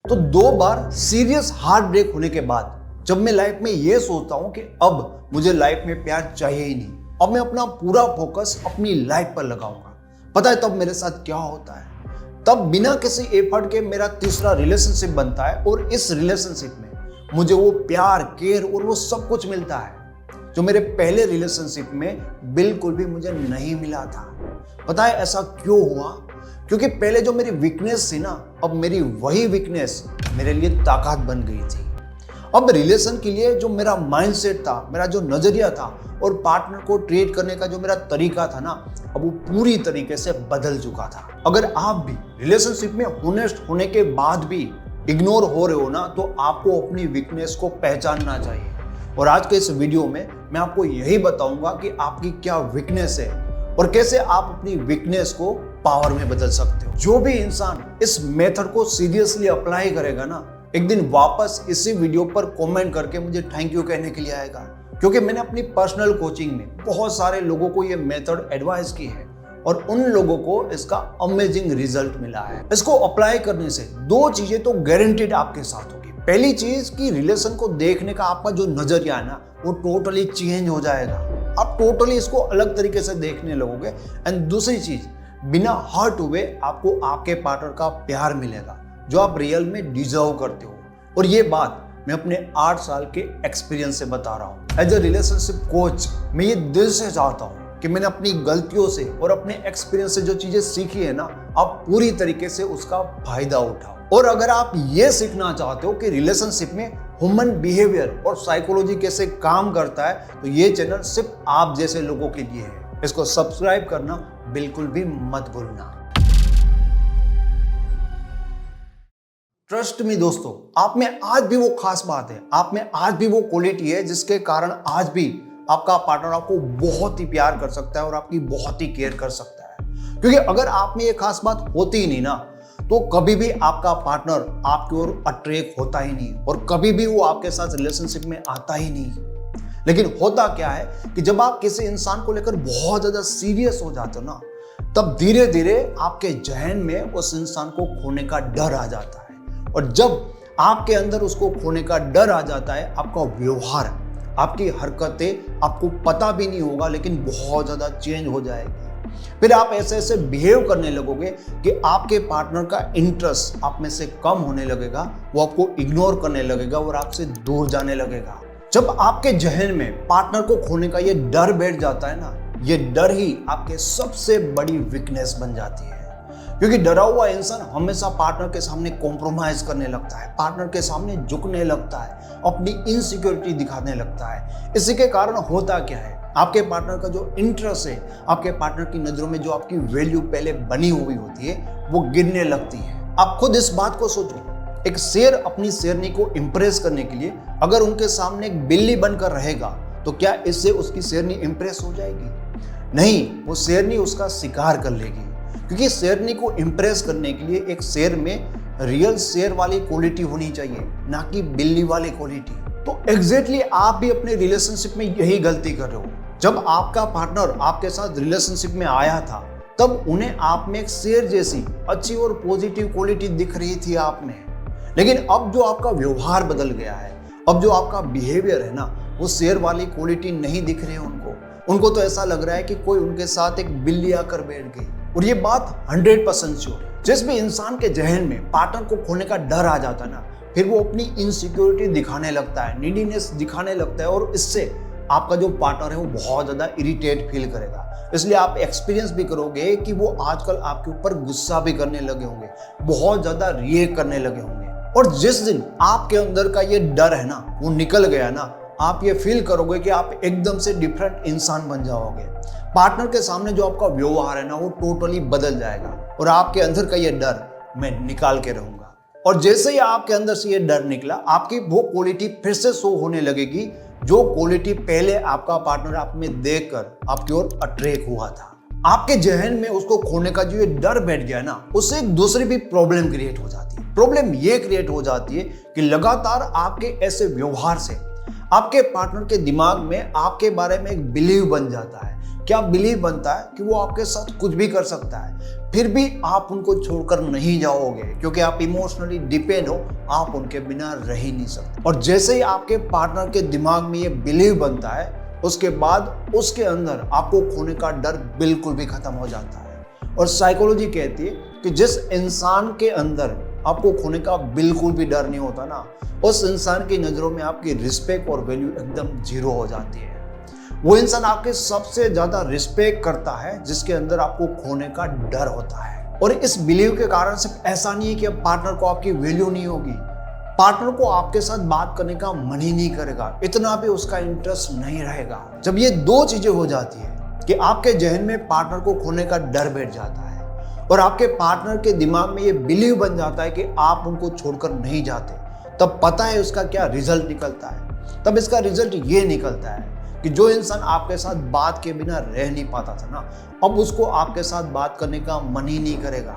तो 2 बार serious heart break होने के बाद जब मैं लाइफ में ये सोचता हूं कि अब मुझे लाइफ में प्यार चाहिए ही नहीं, अब मैं अपना पूरा फोकस अपनी लाइफ पर लगाऊंगा, पता है तब मेरे साथ क्या होता है? तब बिना किसी एफर्ट के मेरा तीसरा रिलेशनशिप बनता है और इस रिलेशनशिप में मुझे वो प्यार, केयर और वो सब कुछ मिलता है जो मेरे पहले रिलेशनशिप में बिल्कुल भी मुझे नहीं मिला था। पता है ऐसा क्यों हुआ? क्योंकि पहले जो मेरी वीकनेस थी ना, अब मेरी वही वीकनेस मेरे लिए ताकत बन गई थी। अब रिलेशन के लिए जो मेरा माइंडसेट था, मेरा जो नजरिया था और पार्टनर को ट्रीट करने का जो मेरा तरीका था ना, अब वो पूरी तरीके से बदल चुका था। अगर आप भी रिलेशनशिप में होनेस्ट होने के बाद भी इग्नोर हो रहे हो ना, तो आपको अपनी वीकनेस को पहचानना चाहिए। और आज के इस वीडियो में मैं आपको यही बताऊंगा कि आपकी क्या वीकनेस है और कैसे आप अपनी वीकनेस को पावर में बदल सकते हो। जो भी इंसान इस मेथड को सीरियसली अप्लाई करेगा ना, एक दिन वापस इसी वीडियो पर कमेंट करके मुझे थैंक यू कहने के लिए आएगा, क्योंकि मैंने अपनी पर्सनल कोचिंग में बहुत सारे लोगों को ये मेथड एडवाइस की है और उन लोगों को इसका अमेजिंग रिजल्ट मिला है। इसको अप्लाई करने से 2 चीजें तो गारंटीड आपके साथ होगी। पहली चीज कि रिलेशन को देखने का आपका जो नजरिया है ना, वो टोटली चेंज हो जाएगा। आप टोटली इसको अलग तरीके से देखने लगोगे। एंड दूसरी चीज, बिना हर्ट हुए आपको आपके पार्टनर का प्यार मिलेगा जो आप रियल में डिजर्व करते हो। और ये बात मैं अपने 8 साल के एक्सपीरियंस से बता रहा हूँ। एज ए रिलेशनशिप कोच मैं ये दिल से चाहता हूँ कि मैंने अपनी गलतियों से और अपने एक्सपीरियंस से जो चीजें सीखी है ना, आप पूरी तरीके से उसका फायदा उठाओ। और अगर आप ये सीखना चाहते हो कि रिलेशनशिप में ह्यूमन बिहेवियर और साइकोलॉजी कैसे काम करता है, तो ये चैनल सिर्फ आप जैसे लोगों के लिए है। इसको सब्सक्राइब करना बिल्कुल भी मत भूलना। ट्रस्ट मी दोस्तों, आप में आज भी वो खास बात है, आप में आज भी वो क्वालिटी है जिसके कारण आज भी आपका पार्टनर आपको बहुत ही प्यार कर सकता है और आपकी बहुत ही केयर कर सकता है। क्योंकि अगर आप में ये खास बात होती ही नहीं ना, तो कभी भी आपका पार्टनर आपकी ओर अट्रैक्ट होता ही नहीं और कभी भी वो आपके साथ रिलेशनशिप में आता ही नहीं। लेकिन होता क्या है कि जब आप किसी इंसान को लेकर बहुत ज्यादा सीरियस हो जाते हो ना, तब धीरे धीरे आपके जहन में उस इंसान को खोने का डर आ जाता है। और जब आपके अंदर उसको खोने का डर आ जाता है, आपका व्यवहार, आपकी हरकतें आपको पता भी नहीं होगा लेकिन बहुत ज्यादा चेंज हो जाएगी। फिर आप ऐसे ऐसे बिहेव करने लगोगे कि आपके पार्टनर का इंटरेस्ट आप में से कम होने लगेगा, वो आपको इग्नोर करने लगेगा और आपसे दूर जाने लगेगा। जब आपके जहन में पार्टनर को खोने का ये डर बैठ जाता है ना, ये डर ही आपके सबसे बड़ी वीकनेस बन जाती है। क्योंकि डरा हुआ इंसान हमेशा पार्टनर के सामने कॉम्प्रोमाइज करने लगता है, पार्टनर के सामने झुकने लगता है, अपनी इनसिक्योरिटी दिखाने लगता है। इसी के कारण होता क्या है, आपके पार्टनर का जो इंटरेस्ट है, आपके पार्टनर की नजरों में जो आपकी वैल्यू पहले बनी हुई होती है, वो गिरने लगती है। आप खुद इस बात को सोचो, एक शेर अपनी शेरनी को इंप्रेस करने के लिए अगर उनके सामने एक बिल्ली बनकर रहेगा, तो क्या इससे उसकी शेरनी इंप्रेस हो जाएगी? नहीं, वो शेरनी उसका शिकार कर लेगी। क्योंकि शेरनी को इंप्रेस करने के लिए एक शेर में रियल शेर वाली क्वालिटी होनी चाहिए, ना कि बिल्ली वाली क्वालिटी। तो एग्जैक्टली आप भी अपने रिलेशनशिप में यही गलती कर रहे हो। जब आपका पार्टनर आपके साथ रिलेशनशिप में आया था, तब उन्हें आप में एक शेर जैसी अच्छी और पॉजिटिव क्वालिटी दिख रही थी आप में। लेकिन अब जो आपका व्यवहार बदल गया है, अब जो आपका बिहेवियर है ना, वो शेर वाली क्वालिटी नहीं दिख रही है उनको तो ऐसा लग रहा है कि कोई उनके साथ एक बिल्ली आकर बैठ गई। और ये बात 100% श्योर है। जिस भी इंसान के जहन में पार्टनर को खोने का डर आ जाता है ना, फिर वो अपनी इनसिक्योरिटी दिखाने लगता है, नीडीनेस दिखाने लगता है और इससे आपका जो पार्टनर है वो बहुत ज्यादा इरिटेट फील करेगा। इसलिए आप एक्सपीरियंस भी करोगे कि वो आजकल आपके ऊपर गुस्सा भी करने लगे होंगे, बहुत ज्यादा रिएक्ट करने लगे होंगे। और जिस दिन आपके अंदर का ये डर है ना, वो निकल गया ना, आप ये फील करोगे कि आप एकदम से डिफरेंट इंसान बन जाओगे। पार्टनर के सामने जो आपका व्यवहार है ना, वो टोटली बदल जाएगा और आपके अंदर का ये डर मैं निकाल के रहूंगा। और जैसे ही आपके अंदर से ये डर निकला, आपकी वो क्वालिटी फिर से शो होने लगेगी जो क्वालिटी पहले आपका पार्टनर आप में देखकर आपकी ओर अट्रैक्ट हुआ था। आपके जहन में उसको खोने का जो ये डर बैठ गया ना, उससे एक दूसरी भी प्रॉब्लम क्रिएट हो जाती है। प्रॉब्लम ये क्रिएट हो जाती है कि लगातार आपके ऐसे व्यवहार से आपके पार्टनर के दिमाग में आपके बारे में एक बिलीव बन जाता है क्या बिलीव बनता है कि वो आपके साथ कुछ भी कर सकता है, फिर भी आप उनको छोड़कर नहीं जाओगे क्योंकि आप इमोशनली डिपेंड हो, आप उनके बिना रह ही नहीं सकते। और जैसे ही आपके पार्टनर के दिमाग में ये बिलीव बनता है, उसके बाद उसके अंदर आपको खोने का डर बिल्कुल भी खत्म हो जाता है। और साइकोलॉजी कहती है कि जिस इंसान के अंदर आपको खोने का बिल्कुल भी डर नहीं होता ना, उस इंसान की नज़रों में आपकी रिस्पेक्ट और वैल्यू एकदम जीरो हो जाती है। वो इंसान आपके सबसे ज्यादा रिस्पेक्ट करता है जिसके अंदर आपको खोने का डर होता है। और इस बिलीव के कारण सिर्फ ऐसा नहीं है कि अब पार्टनर को आपकी वैल्यू नहीं होगी, पार्टनर को आपके साथ बात करने का मन ही नहीं करेगा, इतना भी उसका इंटरेस्ट नहीं रहेगा। जब ये दो चीजें हो जाती है कि आपके जहन में पार्टनर को खोने का डर बैठ जाता है और आपके पार्टनर के दिमाग में ये बिलीव बन जाता है कि आप उनको छोड़कर नहीं जाते, तब पता है उसका क्या रिजल्ट निकलता है। तब इसका रिजल्ट ये निकलता है कि जो इंसान आपके साथ बात के बिना रह नहीं पाता था ना, अब उसको आपके साथ बात करने का मन ही नहीं करेगा।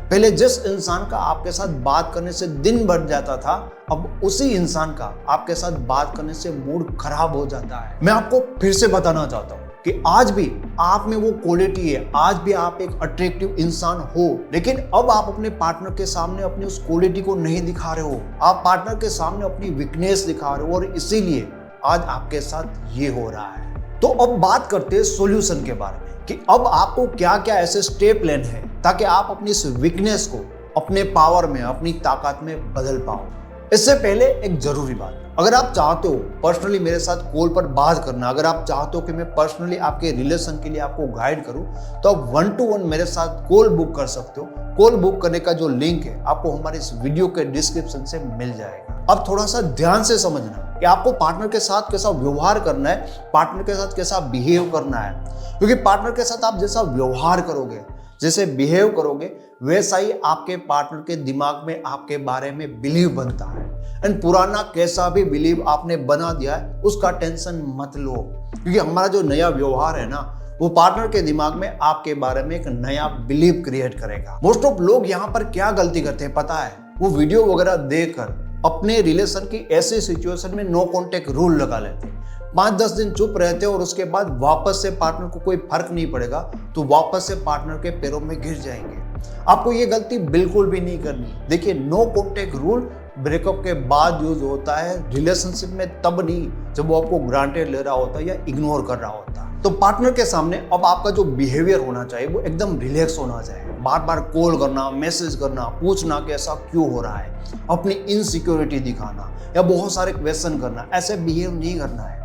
पहले जिस इंसान का आपके साथ बात करने से दिन बढ़ जाता था, अब उसी इंसान का आपके साथ बात करने से मूड खराब हो जाता है। मैं आपको फिर से बताना चाहता हूँ कि आज भी आप में वो क्वालिटी है, आज भी आप एक अट्रैक्टिव इंसान हो, लेकिन अब आप अपने पार्टनर के सामने अपनी उस क्वालिटी को नहीं दिखा रहे हो, आप पार्टनर के सामने अपनी वीकनेस दिखा रहे हो और इसीलिए आज आपके साथ ये हो रहा है। तो अब बात करते हैं सॉल्यूशन के बारे में कि अब आपको क्या क्या ऐसे स्टेप लेने हैं ताकि आप अपनी इस वीकनेस को अपने पावर में, अपनी ताकत में बदल पाओ। इससे पहले एक जरूरी बात, अगर आप चाहते हो पर्सनली मेरे साथ कॉल पर बात करना, अगर आप चाहते हो कि मैं पर्सनली आपके रिलेशन के लिए आपको गाइड करूं, तो आप 1-to-1 मेरे साथ कॉल बुक कर सकते हो। कॉल बुक करने का जो लिंक है आपको हमारे इस वीडियो के डिस्क्रिप्शन से मिल जाएगा। अब थोड़ा सा ध्यान से समझना कि आपको पार्टनर के साथ कैसा व्यवहार करना है, पार्टनर के साथ कैसा बिहेव करना है, क्योंकि पार्टनर के साथ आप जैसा व्यवहार करोगे, जैसे बिहेव करोगे, वैसा ही आपके पार्टनर के दिमाग में आपके बारे में बिलीव बनता है। एंड पुराना कैसा भी बिलीव आपने बना दिया है उसका टेंशन मत लो, क्योंकि हमारा जो नया व्यवहार है ना, वो पार्टनर के दिमाग में आपके बारे में एक नया बिलीव क्रिएट करेगा। मोस्ट ऑफ लोग यहाँ पर क्या गलती करते हैं पता है, वो वीडियो वगैरह देखकर अपने रिलेशन की ऐसी सिचुएशन में नो कॉन्टेक्ट रूल लगा लेते हैं, 5-10 दिन चुप रहते हैं और उसके बाद वापस से पार्टनर को कोई फर्क नहीं पड़ेगा तो वापस से पार्टनर के पैरों में गिर जाएंगे। आपको ये गलती बिल्कुल भी नहीं करनी। देखिए, नो कॉन्टेक्ट रूल ब्रेकअप के बाद यूज होता है, रिलेशनशिप में तब नहीं जब वो आपको ग्रांटेड ले रहा होता है या इग्नोर कर रहा होता है। तो पार्टनर के सामने अब आपका जो बिहेवियर होना चाहिए वो एकदम रिलैक्स होना चाहिए। बार बार कॉल करना, मैसेज करना, पूछना कि ऐसा क्यों हो रहा है, अपनी इनसिक्योरिटी दिखाना या बहुत सारे क्वेश्चन करना, ऐसे बिहेव नहीं करना है।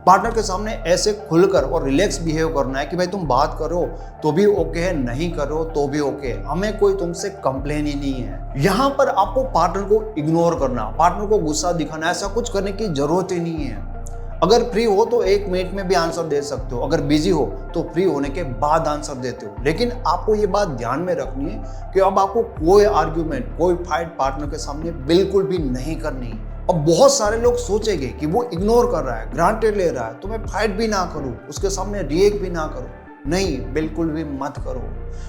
पार्टनर के सामने ऐसे खुलकर और रिलैक्स बिहेव करना है कि भाई तुम बात करो तो भी ओके है, नहीं करो तो भी ओके, हमें कोई तुमसे कंप्लेन ही नहीं है। यहाँ पर आपको पार्टनर को इग्नोर करना, पार्टनर को गुस्सा दिखाना, ऐसा कुछ करने की जरूरत ही नहीं है। अगर फ्री हो तो 1 मिनट में भी आंसर दे सकते हो, अगर बिजी हो तो फ्री होने के बाद आंसर देते हो। लेकिन आपको ये बात ध्यान में रखनी है कि अब आपको कोई आर्ग्यूमेंट, कोई फाइट पार्टनर के सामने बिल्कुल भी नहीं करनी। अब बहुत सारे लोग सोचेंगे कि वो इग्नोर कर रहा है, ग्रांटेड ले रहा है, तो मैं फाइट भी ना करूं, उसके सामने रिएक्ट भी ना करूं। नहीं, बिल्कुल भी मत करो,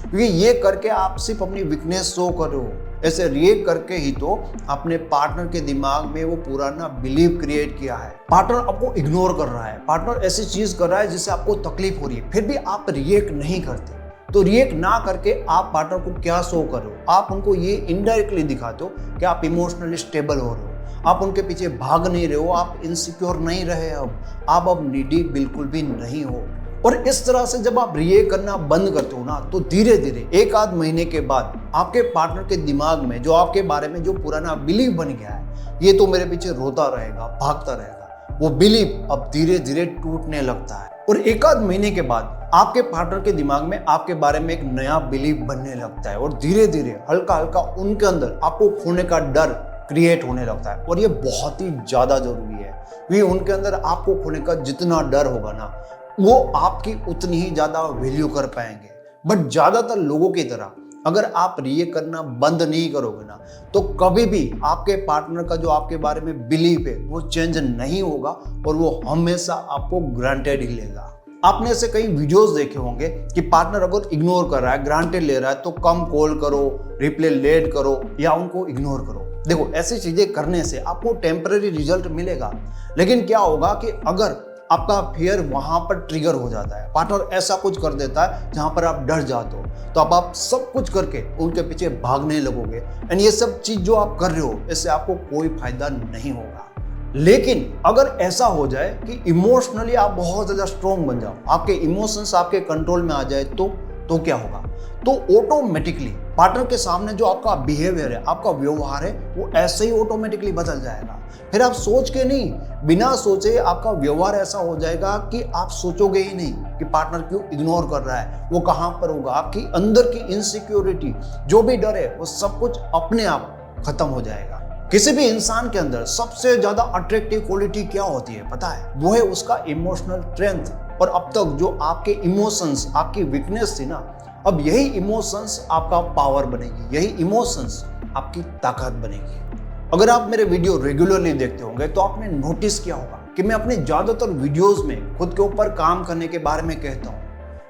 क्योंकि ये करके आप सिर्फ अपनी वीकनेस शो कर रहे हो। ऐसे रिएक्ट करके ही तो अपने पार्टनर के दिमाग में वो पुराना बिलीव क्रिएट किया है। पार्टनर आपको इग्नोर कर रहा है, पार्टनर ऐसी चीज कर रहा है जिससे आपको तकलीफ हो रही है, फिर भी आप रिएक्ट नहीं करते। तो रिएक्ट ना करके आप पार्टनर को क्या शो कर रहे हो, आप उनको ये इनडायरेक्टली दिखाते हो कि आप इमोशनली स्टेबल हो रहे हो, आप उनके पीछे भाग नहीं रहे हो, आप इनसिक्योर नहीं रहे, अब नीडी बिल्कुल भी नहीं हो। और इस तरह से जब आप रिएक्ट करना बंद करते हो ना, तो धीरे धीरे 1-8 महीने के बाद आपके पार्टनर के दिमाग में जो आपके बारे में जो पुराना बिलीव बन गया है, ये तो मेरे पीछे रोता रहेगा, भागता रहेगा, वो बिलीव अब धीरे धीरे टूटने लगता है। और 1-8 महीने के बाद आपके पार्टनर के दिमाग में आपके बारे में एक नया बिलीव बनने लगता है और धीरे धीरे हल्का हल्का उनके अंदर आपको खोने का डर क्रिएट होने लगता है। और ये बहुत ही ज्यादा जरूरी है, क्योंकि उनके अंदर आपको खोने का जितना डर होगा ना, वो आपकी उतनी ही ज्यादा वैल्यू कर पाएंगे। बट ज्यादातर लोगों की तरह अगर आप रिएक्ट करना बंद नहीं करोगे ना, तो कभी भी आपके पार्टनर का जो आपके बारे में बिलीव है वो चेंज नहीं होगा और वो हमेशा आपको ग्रांटेड ही लेगा। आपने ऐसे कई वीडियोस देखे होंगे कि पार्टनर अगर इग्नोर कर रहा है, ग्रांटेड ले रहा है, तो कम कॉल करो, रिप्लाई लेट करो या उनको इग्नोर करो। देखो, ऐसी चीजें करने से आपको टेम्पररी रिजल्ट मिलेगा, लेकिन क्या होगा कि अगर आपका फियर वहां पर ट्रिगर हो जाता है। पार्टनर ऐसा कुछ कर देता है जहां पर आप डर जाते हो, तो अब आप सब कुछ करके उनके पीछे भागने लगोगे। एंड ये सब चीज जो आप कर रहे हो, इससे आपको कोई फायदा नहीं होगा। लेकिन अगर ऐसा हो जाए कि इमोशनली आप बहुत ज्यादा स्ट्रॉन्ग बन जाओ, आपके इमोशंस आपके कंट्रोल में आ जाए, तो क्या होगा? तो ऑटोमेटिकली पार्टनर के सामने जो आपका बिहेवियर है, आपका व्यवहार है, वो ऐसे ही ऑटोमेटिकली बदल जाएगा। फिर आप सोच के नहीं, बिना सोचे आपका व्यवहार ऐसा हो जाएगा कि आप सोचोगे ही नहीं कि पार्टनर क्यों इग्नोर कर रहा है, वो कहां पर होगा। आपकी अंदर की इनसिक्योरिटी, जो भी डर है, वो सब कुछ अपने आप खत्म हो जाएगा। किसी भी इंसान के अंदर सबसे ज्यादा अट्रैक्टिव क्वालिटी क्या होती है पता है? वो है उसका इमोशनल स्ट्रेंथ। और अब तक जो आपके इमोशंस आपकी वीकनेस थी ना, अब यही इमोशंस आपका पावर बनेगी, यही इमोशंस आपकी ताकत बनेगी। अगर आप मेरे वीडियो रेगुलरली देखते होंगे तो आपने नोटिस किया होगा कि मैं अपने ज्यादातर वीडियोस में खुद के ऊपर काम करने के बारे में कहता हूँ,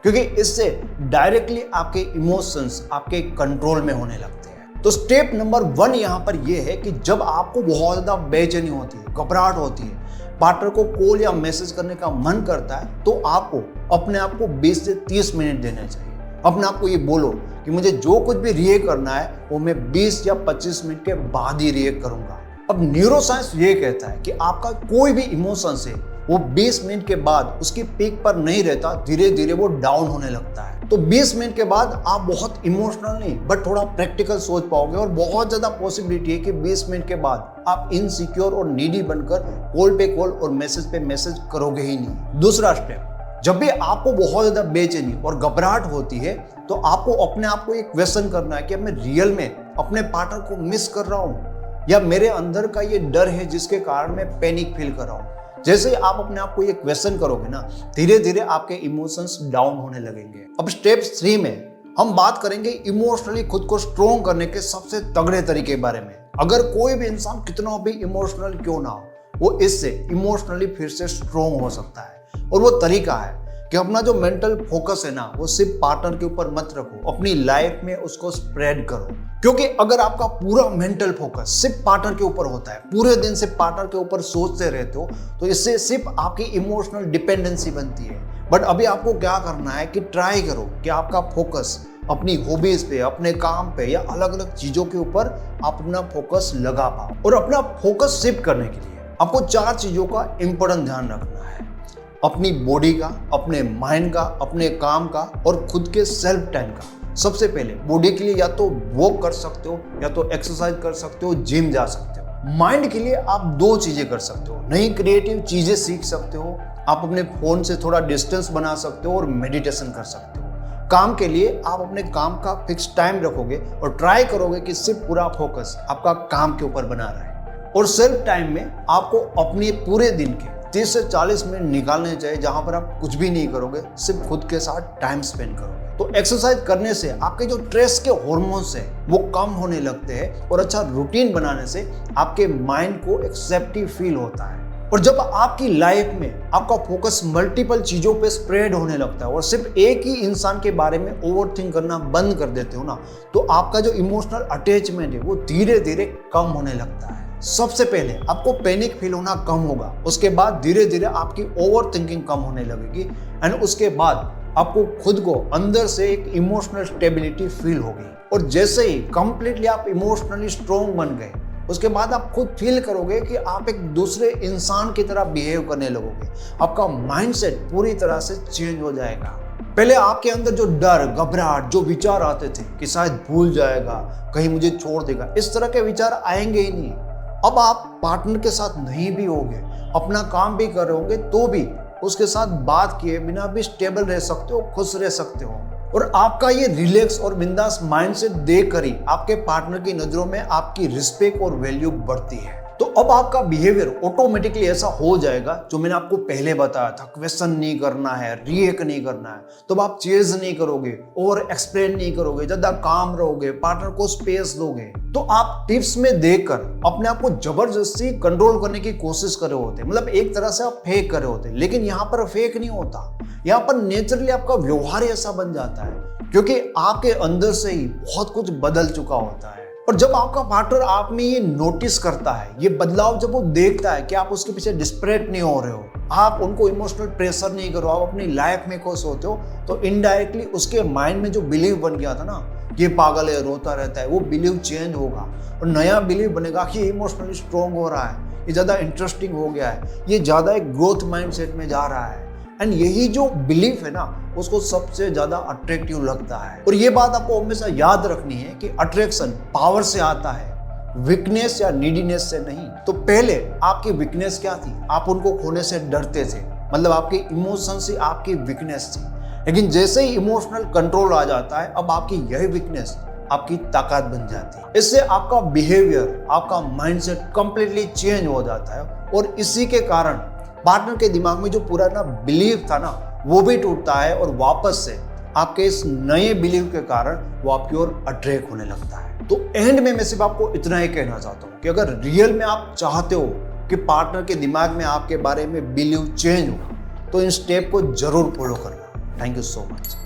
क्योंकि इससे डायरेक्टली आपके इमोशंस आपके कंट्रोल में होने लगते हैं। तो स्टेप नंबर 1 यहाँ पर यह है कि जब आपको बहुत ज्यादा बेचैनी होती है, घबराहट होती है, पार्टनर को कॉल या मैसेज करने का मन करता है, तो आपको अपने आप को 20 से 30 मिनट देने चाहिए। अपने आप को ये बोलो कि मुझे जो कुछ भी रिएक्ट करना है वो मैं 20 या 25 मिनट के बाद ही रिएक्ट करूंगा। अब न्यूरोसाइंस ये कहता है कि आपका कोई भी इमोशंस है वो 20 मिनट के बाद उसकी पीक पर नहीं रहता, धीरे धीरे वो डाउन होने लगता है। तो 20 मिनट के बाद आप बहुत इमोशनल नहीं बट थोड़ा प्रैक्टिकल सोच पाओगे, और बहुत ज्यादा पॉसिबिलिटी है कि 20 मिनट के बाद आप इनसिक्योर और नीडी बनकर कॉल पे कॉल और मैसेज पे मैसेज करोगे ही नहीं। दूसरा स्टेप, जब भी आपको बहुत ज्यादा बेचैनी और घबराहट होती है, तो आपको अपने आप को एक क्वेश्चन करना है कि अब मैं रियल में अपने पार्टनर को मिस कर रहा हूँ, या मेरे अंदर का ये डर है जिसके कारण मैं पैनिक फील कर रहा हूँ। जैसे ही आप अपने आप को ये क्वेश्चन करोगे ना, धीरे धीरे आपके इमोशंस डाउन होने लगेंगे। अब स्टेप 3 में हम बात करेंगे इमोशनली खुद को स्ट्रॉन्ग करने के सबसे तगड़े तरीके के बारे में। अगर कोई भी इंसान कितना भी इमोशनल क्यों ना हो, वो इससे इमोशनली फिर से स्ट्रॉन्ग हो सकता है। और वो तरीका है कि अपना जो मेंटल फोकस है ना, वो सिर्फ पार्टनर के ऊपर मत रखो, अपनी लाइफ में उसको स्प्रेड करो। क्योंकि अगर आपका पूरा मेंटल फोकस सिर्फ पार्टनर के ऊपर होता है, पूरे दिन सिर्फ पार्टनर के ऊपर सोचते रहते हो, तो इससे सिर्फ आपकी इमोशनल डिपेंडेंसी बनती है। बट अभी आपको क्या करना है कि ट्राई करो कि आपका फोकस अपनी हॉबीज पे, अपने काम पे या अलग अलग चीजों के ऊपर आप अपना फोकस लगा पाओ। और अपना फोकस शिफ्ट करने के लिए आपको 4 चीजों का इंपॉर्टेंट ध्यान रखना है: अपनी बॉडी का, अपने माइंड का, अपने काम का और खुद के सेल्फ टाइम का। सबसे पहले बॉडी के लिए या तो वॉक कर सकते हो, या तो एक्सरसाइज कर सकते हो, जिम जा सकते हो। माइंड के लिए आप 2 चीजें कर सकते हो: नई क्रिएटिव चीजें सीख सकते हो, आप अपने फोन से थोड़ा डिस्टेंस बना सकते हो, और मेडिटेशन कर सकते हो। काम के लिए आप अपने काम का फिक्स टाइम रखोगे और ट्राई करोगे कि सिर्फ पूरा फोकस आपका काम के ऊपर बना रहे। और सेल्फ टाइम में आपको अपने पूरे दिन के 30 से 40 मिनट निकालने चाहिए, जहां पर आप कुछ भी नहीं करोगे, सिर्फ खुद के साथ टाइम स्पेंड करोगे। तो एक्सरसाइज करने से आपके जो स्ट्रेस के हार्मोन्स है वो कम होने लगते हैं, और अच्छा रूटीन बनाने से आपके माइंड को एक सेफ्टी फील होता है। और जब आपकी लाइफ में आपका फोकस मल्टीपल चीजों पे स्प्रेड होने लगता है और सिर्फ एक ही इंसान के बारे में ओवरथिंक करना बंद कर देते हो ना, तो आपका जो इमोशनल अटैचमेंट है वो धीरे धीरे कम होने लगता है। सबसे पहले आपको पैनिक फील होना कम होगा, उसके बाद धीरे धीरे आपकी ओवर थिंकिंग कम होने लगेगी, एंड उसके बाद आपको खुद को अंदर से एक इमोशनल स्टेबिलिटी फील होगी। और जैसे ही कंप्लीटली आप इमोशनली स्ट्रॉन्ग बन गए, उसके बाद आप खुद फील करोगे कि आप एक दूसरे इंसान की तरह बिहेव करने लगोगे। आपका माइंडसेट पूरी तरह से चेंज हो जाएगा। पहले आपके अंदर जो डर, घबराहट, जो विचार आते थे कि शायद भूल जाएगा, कहीं मुझे छोड़ देगा, इस तरह के विचार आएंगे ही नहीं। अब आप पार्टनर के साथ नहीं भी होगे, अपना काम भी कर रहे होंगे, तो भी उसके साथ बात किए बिना भी स्टेबल रह सकते हो, खुश रह सकते हो। और आपका ये रिलैक्स और बिंदास माइंडसेट देखकर ही आपके पार्टनर की नजरों में आपकी रिस्पेक्ट और वैल्यू बढ़ती है। तो अब आपका बिहेवियर ऑटोमेटिकली ऐसा हो जाएगा जो मैंने आपको पहले बताया था। क्वेश्चन नहीं करना है, रिएक्ट नहीं करना है, तो आप चेज नहीं करोगे और एक्सप्लेन नहीं करोगे, ज्यादा काम रहोगे, पार्टनर को स्पेस दोगे। तो आप टिप्स में देखकर अपने आप को जबरदस्ती कंट्रोल करने की कोशिश कर रहे होते, मतलब एक तरह से आप फेक कर रहे होते, लेकिन यहाँ पर फेक नहीं होता। यहाँ पर नेचुरली आपका व्यवहार ऐसा बन जाता है क्योंकि आपके अंदर से ही बहुत कुछ बदल चुका होता है। और जब आपका पार्टनर आप में ये नोटिस करता है, ये बदलाव जब वो देखता है कि आप उसके पीछे डिस्परेट नहीं हो रहे हो, आप उनको इमोशनल प्रेशर नहीं करो, आप अपनी लाइफ में खुश होते हो, तो इनडायरेक्टली उसके माइंड में जो बिलीव बन गया था ना, ये पागल है, रोता रहता है, वो बिलीव चेंज होगा और नया बिलीव बनेगा कि इमोशनली स्ट्रॉन्ग हो रहा है, ये ज़्यादा इंटरेस्टिंग हो गया है, ये ज़्यादा एक ग्रोथ माइंडसेट में जा रहा है। एंड यही जो बिलीफ है ना, उसको सबसे ज्यादा अट्रैक्टिव लगता है। और ये बात आपको हमेशा याद रखनी है कि अट्रैक्शन पावर से आता है, वीकनेस या नीडीनेस से नहीं। तो पहले आपकी वीकनेस क्या थी? आप उनको खोने से डरते थे, मतलब आपके इमोशन से आपकी वीकनेस थी। लेकिन जैसे ही इमोशनल कंट्रोल आ जाता है, अब आपकी यही वीकनेस आपकी ताकत बन जाती है। इससे आपका बिहेवियर, आपका माइंडसेट कंप्लीटली चेंज हो जाता है और इसी के कारण पार्टनर के दिमाग में जो पुराना बिलीव था ना, वो भी टूटता है और वापस से आपके इस नए बिलीव के कारण वो आपकी ओर अट्रैक्ट होने लगता है। तो एंड में मैं सिर्फ आपको इतना ही कहना चाहता हूँ कि अगर रियल में आप चाहते हो कि पार्टनर के दिमाग में आपके बारे में बिलीव चेंज हो, तो इन स्टेप को जरूर फॉलो करना। Thank you so much.